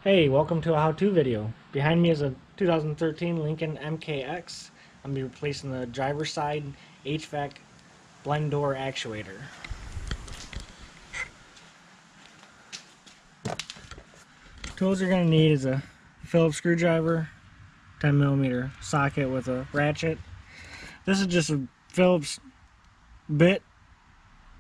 Hey, welcome to a how-to video. Behind me is a 2013 Lincoln MKX. I'm going to be replacing the driver's side HVAC blend door actuator. Tools you're going to need is a Phillips screwdriver, 10mm socket with a ratchet. This is just a Phillips bit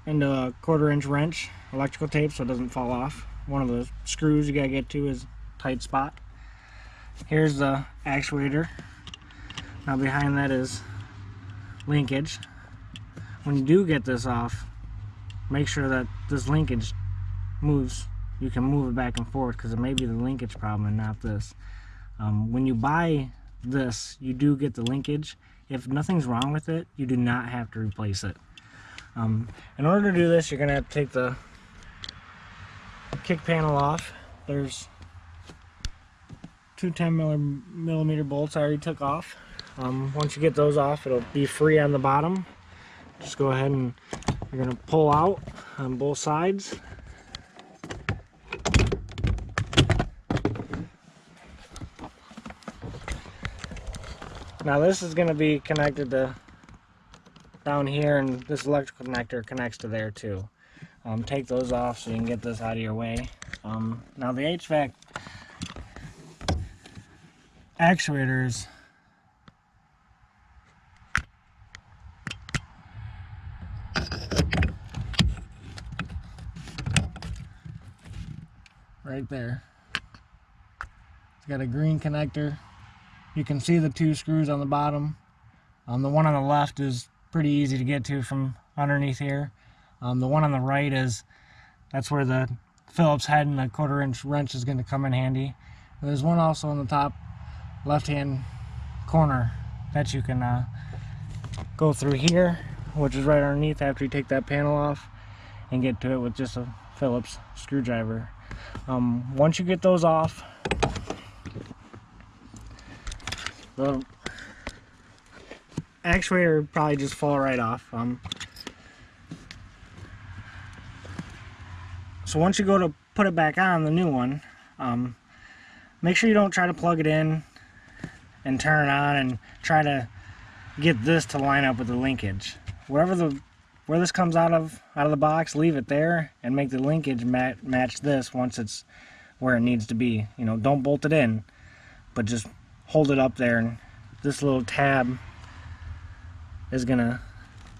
and a 1/4-inch wrench, electrical tape so it doesn't fall off. One of the screws you gotta get to is a tight spot. Here's the actuator. Now behind that is linkage. When you do get this off, make sure that this linkage moves. You can move it back and forth because it may be the linkage problem and not this. When you buy this, you do get the linkage. If nothing's wrong with it, you do not have to replace it. In order to do this, you're gonna have to take the kick panel off. There's two 10mm bolts I already took off. Once you get those off, it'll be free on the bottom. Just go ahead and you're going to pull out on both sides. Now this is going to be connected to down here, and this electrical connector connects to there too. Take those off so you can get this out of your way. Now the HVAC actuators right there. It's got a green connector. You can see the two screws on the bottom. The one on the left is pretty easy to get to from underneath here. The one on the right that's where the Phillips head and the 1/4-inch wrench is going to come in handy. And there's one also on the top left-hand corner that you can go through here, which is right underneath after you take that panel off, and get to it with just a Phillips screwdriver. Once you get those off, the actuator would probably just fall right off. So once you go to put it back on, the new one, make sure you don't try to plug it in and turn it on and try to get this to line up with the linkage. Where this comes out of the box, leave it there and make the linkage match this once it's where it needs to be. You know, don't bolt it in, but just hold it up there, and this little tab is gonna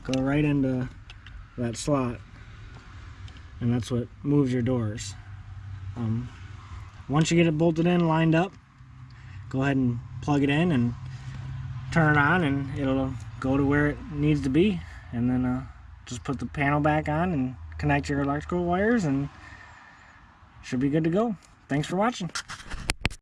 go right into that slot, and that's what moves your doors. Once you get it bolted in, lined up, go ahead and plug it in and turn it on, and it'll go to where it needs to be. And then just put the panel back on and connect your electrical wires, and should be good to go. Thanks for watching.